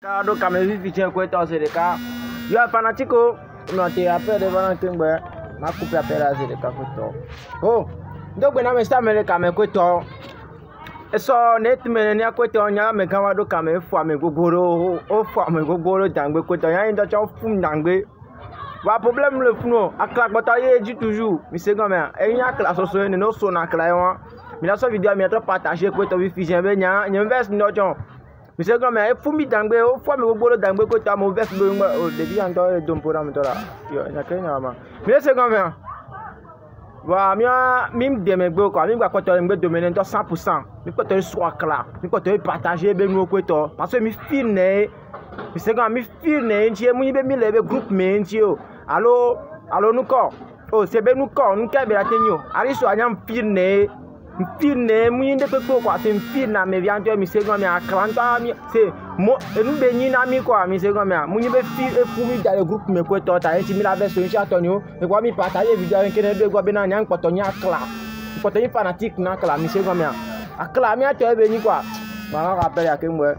Do Cameroun fichier quoi c'est le cas. Yo fanatico, non te appelle devant Kingbe, ma coupe appelle à c'est le cas quoi. Oh, donc ben na sta mele Cameroun quoi. So net mele ni quoi to nya me kan wa do Cameroun fo ame gogoro, o fo ame gogoro dangbe quoi to yan do cho fum dangbe. Wa problème le funo, akla gbota ye dit toujours, mi se gomme, e nya akla so so no so na akla yon. Mi la so vidéo mi a partager quoi to fichier be nya, nyemvest no jon. Monsieur Gomme, il faut me dangber, il faut me gogo dangber que tu as mauvais au début en temps de pour am tola. Yo, na kenya ma. Monsieur Gomme. Wa mim demegbo ko, mim ko to ngbe dominer 100%. Mi ko to soit clair. Mi ko to partager be nu ko to parce que mi feel ne. Monsieur Gomme, mi feel ne ntie mu be mi lebe group me ntie o. Allo nu ko. Oh, c'est be nu ko, nu ka be atenyo. Ari so anyam feel ne. Mpine muyinde pepo kwa se mpine na me vianto mi se gome aklanta mi se mo enu be nyi na mi kwa mi se gome munyi be fi e fu mi da le groupe me ko to ta enti mi la version nchi atonyo e kwa mi partager video nkene be gwa be na nya npoto nya akla npoto ni fanatique na akla mi se gome akla mi ato e be nyi kwa ma rappel ya kemwe